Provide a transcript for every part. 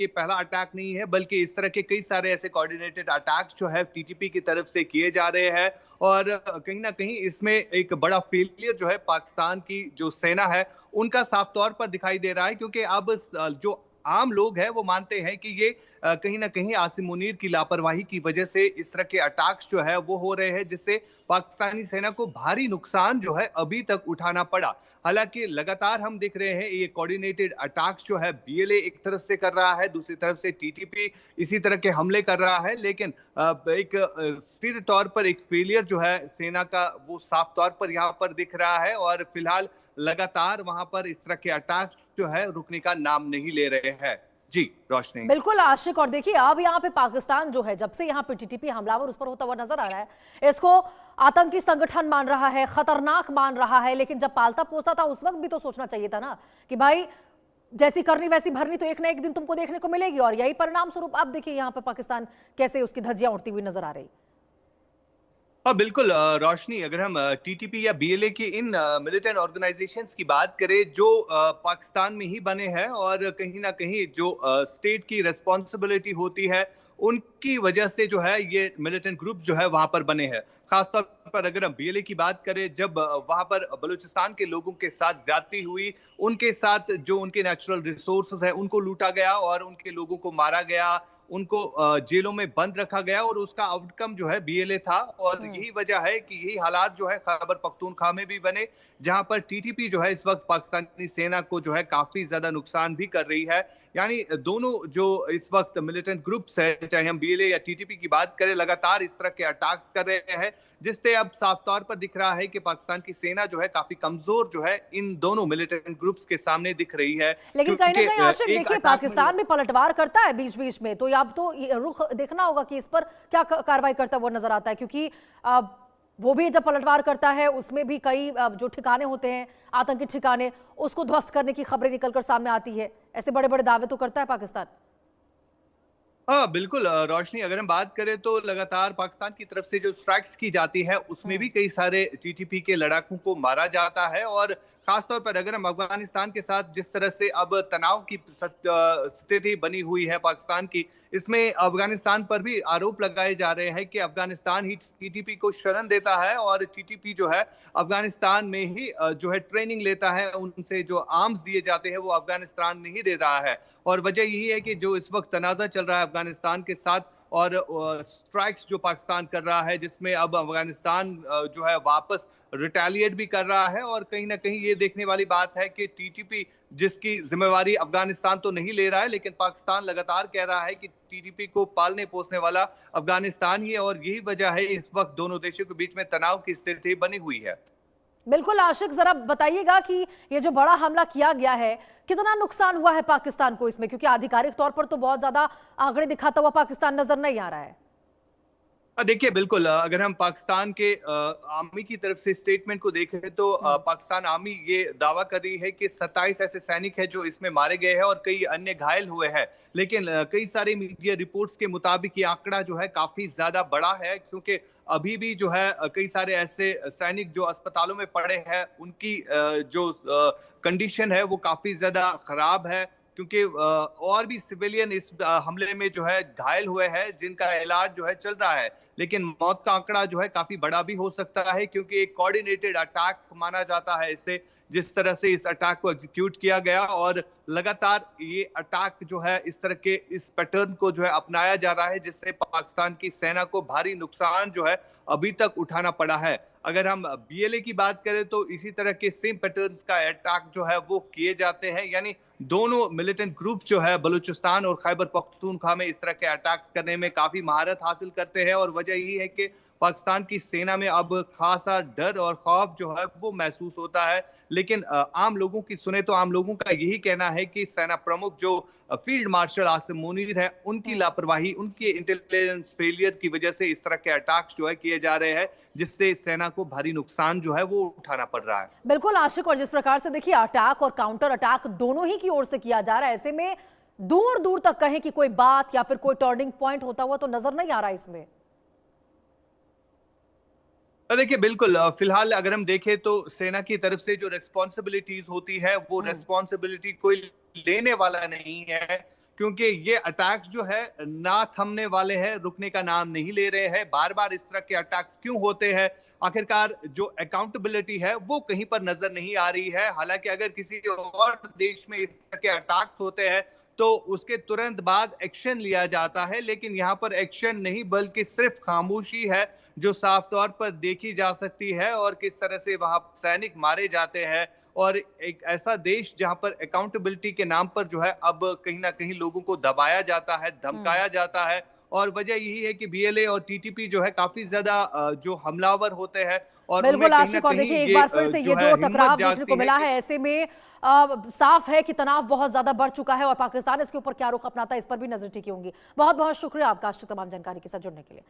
ये पहला अटैक नहीं है, बल्कि इस तरह के कई सारे ऐसे कोऑर्डिनेटेड अटैक्स जो है टीटीपी की तरफ से किए जा रहे हैं। और कहीं ना कहीं इसमें एक बड़ा फेलियर जो है पाकिस्तान की जो सेना है उनका साफ तौर पर दिखाई दे रहा है, क्योंकि अब जो आम लोग हैं वो मानते हैं कि ये कहीं ना कहीं आसिम मुनीर की लापरवाही की वजह से इस तरह के अटैक्स जो है वो हो रहे हैं, जिससे पाकिस्तानी सेना को भारी नुकसान जो है अभी तक उठाना पड़ा। हालांकि लगातार हम देख रहे हैं ये कोऑर्डिनेटेड अटैक्स जो है बीएलए एक तरफ से कर रहा है, दूसरी तरफ से टीटीपी इसी तरह के हमले कर रहा है, लेकिन एक सीधे तौर पर एक फेलियर जो है सेना का वो साफ तौर पर यहाँ पर दिख रहा है। और फिलहाल लगातार वहां पर इस तरह के अटैक्स जो है रुकने का नाम नहीं ले रहे हैं। जी रोशनी। बिल्कुल आशिक, और देखिए अब यहाँ पे पाकिस्तान जो है जब से यहाँ पे टीटीपी हमलावर उस पर होता हुआ नजर आ रहा है, इसको आतंकी संगठन मान रहा है, खतरनाक मान रहा है। लेकिन जब पालता पोसता था उस वक्त भी तो सोचना चाहिए था ना कि भाई जैसी करनी वैसी भरनी तो एक ना एक दिन तुमको देखने को मिलेगी। और यही परिणाम स्वरूप अब देखिए यहाँ पे पाकिस्तान कैसे उसकी धज्जियां उड़ती हुई नजर आ रही। हाँ बिल्कुल रोशनी, अगर हम टीटीपी या बीएलए की इन मिलिटेंट ऑर्गेनाइजेशंस की बात करें जो पाकिस्तान में ही बने हैं और कहीं ना कहीं जो स्टेट की रिस्पॉन्सिबिलिटी होती है उनकी वजह से जो है ये मिलिटेंट ग्रुप जो है वहां पर बने हैं। खासतौर पर अगर हम बीएलए की बात करें, जब वहां पर बलूचिस्तान के लोगों के साथ ज्यादती हुई, उनके साथ जो उनके नेचुरल रिसोर्सेज है उनको लूटा गया और उनके लोगों को मारा गया, उनको जेलों में बंद रखा गया, और उसका आउटकम जो है बीएलए था। और यही वजह है कि यही हालात जो है खैबर पख्तूनख्वा में भी बने, जहां पर टीटीपी जो है इस वक्त पाकिस्तानी सेना को जो है काफी ज्यादा नुकसान भी कर रही है। यानी दोनों जो इस वक्त मिलिटेंट ग्रुप्स है, चाहे हम बीएलए या टीटीपी की बात करें, लगातार इस तरह के अटैक्स कर रहे हैं, जिससे अब साफ तौर पर दिख रहा है कि पाकिस्तान की सेना जो है काफी कमजोर जो है इन दोनों मिलिटेंट ग्रुप्स के सामने दिख रही है। लेकिन कहीं ना क्योंकि कहीं आशिक एक देखिए अटैक में पाकिस्तान भी पलटवार करता है बीच बीच में, तो अब तो ये रुख देखना होगा कि इस पर क्या कार्रवाई करता हुआ नजर आता है। क्योंकि वो भी जब पलटवार करता है उसमें भी कई जो ठिकाने होते हैं आतंकी ठिकाने, उसको ध्वस्त करने की खबरें निकलकर सामने आती है। ऐसे बड़े बड़े दावे तो करता है पाकिस्तान। हाँ बिल्कुल रोशनी, अगर हम बात करें तो लगातार पाकिस्तान की तरफ से जो स्ट्राइक्स की जाती है उसमें भी कई सारे टीटीपी के लड़ाकों को मारा जाता है। और खासतौर पर अगर हम अफगानिस्तान के साथ जिस तरह से अब तनाव की स्थिति बनी हुई है पाकिस्तान की, इसमें अफगानिस्तान पर भी आरोप लगाए जा रहे हैं कि अफगानिस्तान ही टीटीपी को शरण देता है और टीटीपी जो है अफगानिस्तान में ही जो है ट्रेनिंग लेता है, उनसे जो आर्म्स दिए जाते हैं वो अफगानिस्तान नहीं दे रहा है। और वजह यही है कि जो इस वक्त तनाज़ा चल रहा है अफगानिस्तान के साथ और स्ट्राइक्स जो पाकिस्तान कर रहा है, जिसमें अब अफगानिस्तान जो है वापस रिटेलिएट भी कर रहा है। और कहीं ना कहीं ये देखने वाली बात है कि टीटीपी जिसकी जिम्मेवारी अफगानिस्तान तो नहीं ले रहा है, लेकिन पाकिस्तान लगातार कह रहा है कि टीटीपी को पालने पोसने वाला अफगानिस्तान ही है, और यही वजह है इस वक्त दोनों देशों के बीच में तनाव की स्थिति बनी हुई है। बिल्कुल आशिक, जरा बताइएगा कि ये जो बड़ा हमला किया गया है कितना नुकसान हुआ है पाकिस्तान को इसमें, क्योंकि आधिकारिक तौर पर तो बहुत ज्यादा आंकड़े दिखाता हुआ पाकिस्तान नजर नहीं आ रहा है। देखिए बिल्कुल अगर हम पाकिस्तान के आर्मी की तरफ से स्टेटमेंट को देखें तो पाकिस्तान आर्मी ये दावा कर रही है कि 27 ऐसे सैनिक हैं जो इसमें मारे गए हैं और कई अन्य घायल हुए हैं। लेकिन कई सारे मीडिया रिपोर्ट्स के मुताबिक ये आंकड़ा जो है काफी ज्यादा बड़ा है, क्योंकि अभी भी जो है कई सारे ऐसे सैनिक जो अस्पतालों में पड़े हैं, उनकी जो कंडीशन है वो काफी ज्यादा खराब है, क्योंकि और भी सिविलियन इस हमले में जो है घायल हुए हैं जिनका इलाज जो है चल रहा है। लेकिन मौत का आंकड़ा जो है काफी बड़ा भी हो सकता है, क्योंकि एक कोऑर्डिनेटेड अटैक माना जाता है इसे, जिस तरह से इस अटैक को एग्जीक्यूट किया गया। और लगातार ये अटैक जो है इस तरह के इस पैटर्न को जो है अपनाया जा रहा है, जिससे पाकिस्तान की सेना को भारी नुकसान जो है अभी तक उठाना पड़ा है। अगर हम बीएलए की बात करें तो इसी तरह के सेम पैटर्न्स का अटैक जो है वो किए जाते हैं, यानी दोनों मिलिटेंट ग्रुप जो है बलूचिस्तान और खैबर पख्तूनख्वा में इस तरह के अटैक्स करने में काफी महारत हासिल करते हैं। और वजह यही है कि पाकिस्तान की सेना में अब खासा डर और खौफ जो है वो महसूस होता है। लेकिन आम लोगों की सुने तो आम लोगों का यही कहना है कि सेना प्रमुख जो फील्ड मार्शल आसिम मुनीर है, उनकी लापरवाही, उनकी इंटेलिजेंस फेलियर की वजह से इस तरह के अटैक्स जो है किए जा रहे हैं, जिससे सेना को भारी नुकसान जो है वो उठाना पड़ रहा है। बिल्कुल आशिक, और जिस प्रकार से देखिए अटैक और काउंटर अटैक दोनों ही की ओर से किया जा रहा है, ऐसे में दूर दूर तक कहें कि कोई बात या फिर कोई टर्निंग पॉइंट होता हुआ तो नजर नहीं आ रहा इसमें। देखिए बिल्कुल फिलहाल अगर हम देखें तो सेना की तरफ से जो रिस्पॉन्सिबिलिटीज होती है वो रिस्पॉन्सिबिलिटी कोई लेने वाला नहीं है, क्योंकि ये अटैक्स जो है ना थमने वाले हैं, रुकने का नाम नहीं ले रहे हैं। बार-बार इस तरह के अटैक्स क्यों होते हैं? आखिरकार जो अकाउंटेबिलिटी है वो कहीं पर नजर नहीं आ रही है। हालांकि अगर किसी और देश में इस तरह के अटैक्स होते हैं तो उसके तुरंत बाद एक्शन लिया जाता है, लेकिन यहाँ पर एक्शन नहीं बल्कि सिर्फ खामोशी है जो साफ तौर पर देखी जा सकती है, और किस तरह से वहां सैनिक मारे जाते हैं। और एक ऐसा देश जहां पर अकाउंटेबिलिटी के नाम पर जो है अब कहीं ना कहीं लोगों को दबाया जाता है, धमकाया जाता है। और वजह यही है कि बीएलए और टीटीपी जो है काफी ज्यादा जो हमलावर होते हैं, और उनमें बिल्कुल कहीं ना आशिक, और कहीं देखिए एक ये बार फिर से जो ये है जो हिम्मत टकराव देखने को जागती है मिला कि है, ऐसे में साफ है कि तनाव बहुत ज्यादा बढ़ चुका है और पाकिस्तान इसके ऊपर क्या रुख अपनाता है इस पर भी नजर टिकी होंगी। बहुत बहुत शुक्रिया आपका आशिक तमाम जानकारी के साथ जुड़ने के लिए।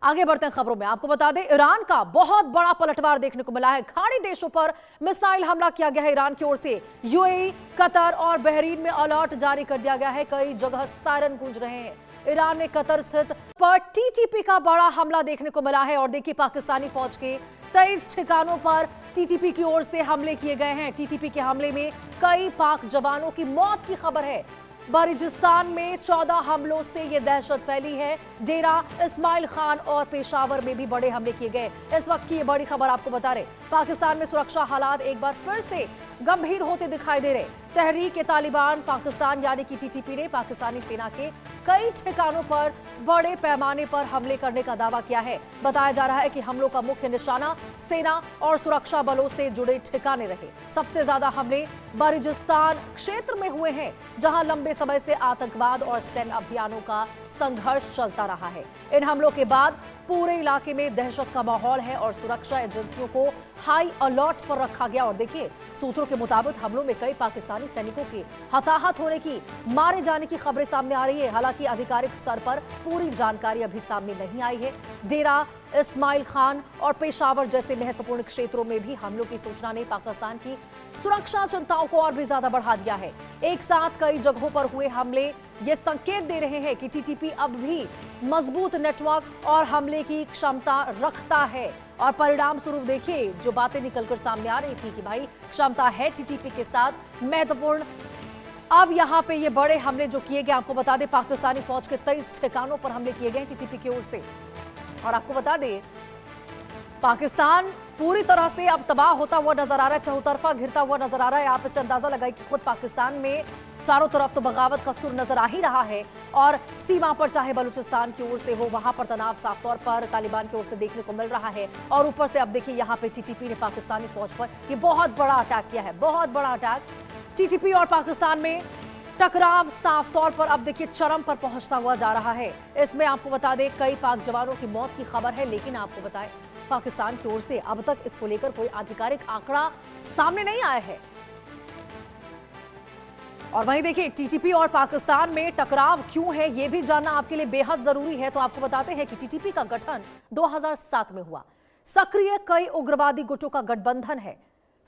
आगे बढ़ते हैं खबरों में। आपको बता दें, ईरान का बहुत बड़ा पलटवार देखने को मिला है। खाड़ी देशों पर मिसाइल हमला किया गया है ईरान की ओर से। यूएई, कतर और बहरीन में अलर्ट जारी कर दिया गया है। कई जगह सायरन गूंज रहे हैं। ईरान में कतर स्थित पर टीटीपी का बड़ा हमला देखने को मिला है और देखिए पाकिस्तानी फौज के 23 ठिकानों पर टीटीपी की ओर से हमले किए गए हैं। टीटीपी के हमले में कई पाक जवानों की मौत की खबर है। बलूचिस्तान में 14 हमलों से ये दहशत फैली है। डेरा इस्माइल खान और पेशावर में भी बड़े हमले किए गए। इस वक्त की ये बड़ी खबर आपको बता रहे, पाकिस्तान में सुरक्षा हालात एक बार फिर से गंभीर होते दिखाई दे रहे। तहरीक-ए-तालिबान पाकिस्तान यानी कि टीटीपी ने पाकिस्तानी सेना के कई ठिकानों पर बड़े पैमाने पर हमले करने का दावा किया है। बताया जा रहा है कि हमलों का मुख्य निशाना सेना और सुरक्षा बलों से जुड़े ठिकाने रहे। सबसे ज्यादा हमले बलूचिस्तान क्षेत्र में हुए हैं, जहां लंबे समय से आतंकवाद और सैन्य अभियानों का संघर्ष चलता रहा है। इन हमलों के बाद पूरे इलाके में दहशत का माहौल है और सुरक्षा एजेंसियों को हाई अलर्ट पर रखा गया। और देखिए, सूत्रों के मुताबिक हमलों में कई पाकिस्तानी सैनिकों के हताहत होने की, मारे जाने की खबरें सामने आ रही है। हालांकि आधिकारिक स्तर पर पूरी जानकारी अभी सामने नहीं आई है। डेरा इस्माइल खान और पेशावर जैसे महत्वपूर्ण क्षेत्रों में भी हमलों की सूचना ने पाकिस्तान की सुरक्षा चिंताओं को और भी ज्यादा बढ़ा दिया है। एक साथ कई जगहों पर हुए हमले ये संकेत दे रहे हैं कि टीटीपी अब भी मजबूत नेटवर्क और हमले की क्षमता रखता है। और परिणाम स्वरूप देखिए, जो बातें निकलकर सामने आ रही थी कि भाई क्षमता है टीटीपी के साथ महत्वपूर्ण, अब यहाँ पे ये बड़े हमले जो किए गए, आपको बता दें पाकिस्तानी फौज के 23 ठिकानों पर हमले किए गए टीटीपी की ओर से। और आपको बता दें, पाकिस्तान पूरी तरह से अब तबाह होता हुआ नजर आ रहा है, चौतरफा घिरता हुआ नजर आ रहा है। आप इससे अंदाजा लगाइए कि खुद पाकिस्तान में चारों तरफ तो बगावत का सुर नजर आ ही रहा है, और सीमा पर चाहे बलूचिस्तान की ओर से हो, वहां पर तनाव साफ तौर पर तालिबान की ओर से देखने को मिल रहा है। और ऊपर से अब देखिए, यहाँ पे टीटीपी ने पाकिस्तानी फौज पर ये बहुत बड़ा अटैक किया है, बहुत बड़ा अटैक। टीटीपी और पाकिस्तान में टकराव साफ तौर पर अब देखिए चरम पर पहुंचता हुआ जा रहा है। इसमें आपको बता दें, कई पाक जवानों की मौत की खबर है, लेकिन आपको बताएं पाकिस्तान की ओर से अब तक इसको लेकर कोई आधिकारिक आंकड़ा सामने नहीं आया है। और वहीं देखिए, टीटीपी और पाकिस्तान में टकराव क्यों है ये भी जानना आपके लिए बेहद जरूरी है। तो आपको बताते हैं कि टीटीपी का गठन 2007 में हुआ। सक्रिय कई उग्रवादी गुटों का गठबंधन है।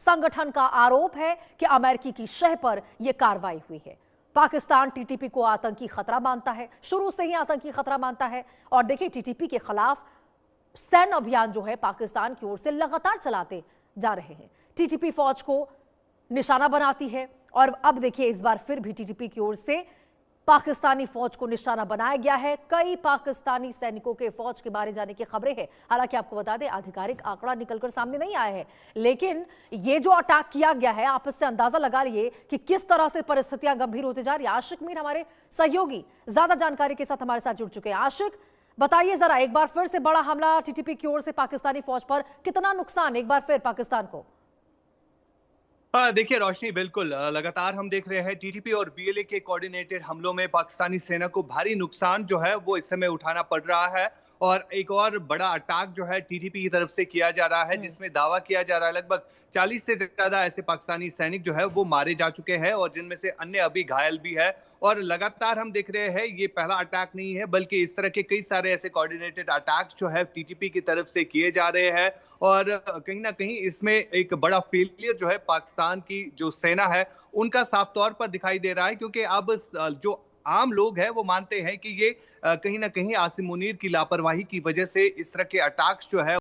संगठन का आरोप है कि अमेरिकी की शह पर यह कार्रवाई हुई है। पाकिस्तान टीटीपी को आतंकी खतरा मानता है, शुरू से ही आतंकी खतरा मानता है। और देखिए, टीटीपी के खिलाफ सैन्य अभियान जो है पाकिस्तान की ओर से लगातार चलाते जा रहे हैं। टीटीपी फौज को निशाना बनाती है, और अब देखिए इस बार फिर भी टीटीपी की ओर से पाकिस्तानी फौज को निशाना बनाया गया है। कई पाकिस्तानी सैनिकों के फौज के मारे जाने की खबरें हैं। हालांकि आपको बता दें, आधिकारिक आंकड़ा निकलकर सामने नहीं आया है, लेकिन ये जो अटैक किया गया है, आप इससे अंदाजा लगा लिए कि किस तरह से परिस्थितियां गंभीर होती जा रही है। आशिक मीर हमारे सहयोगी ज्यादा जानकारी के साथ हमारे साथ जुड़ चुके हैं। आशिक, बताइए जरा, एक बार फिर से बड़ा हमला टीटीपी की ओर से पाकिस्तानी फौज पर, कितना नुकसान एक बार फिर पाकिस्तान को? देखिए रोशनी, बिल्कुल लगातार हम देख रहे हैं टीटीपी और बीएलए के कोऑर्डिनेटेड हमलों में पाकिस्तानी सेना को भारी नुकसान जो है वो इस समय उठाना पड़ रहा है। और एक और बड़ा अटैक जो है टीटीपी की तरफ से किया जा रहा है, जिसमें दावा किया जा रहा है लगभग 40 से ज्यादा ऐसे पाकिस्तानी सैनिक जो है वो मारे जा चुके हैं, और जिनमें से अन्य अभी घायल भी है। और लगातार हम देख रहे हैं, ये पहला अटैक नहीं है, बल्कि इस तरह के कई सारे ऐसे कोऑर्डिनेटेड अटैक्स जो है टीटीपी की तरफ से किए जा रहे हैं। और कहीं ना कहीं इसमें एक बड़ा फेलियर जो है पाकिस्तान की जो सेना है उनका साफ तौर पर दिखाई दे रहा है, क्योंकि अब जो आम लोग हैं वो मानते हैं कि ये कहीं ना कहीं आसिम मुनीर की लापरवाही की वजह से इस तरह के अटैक्स जो है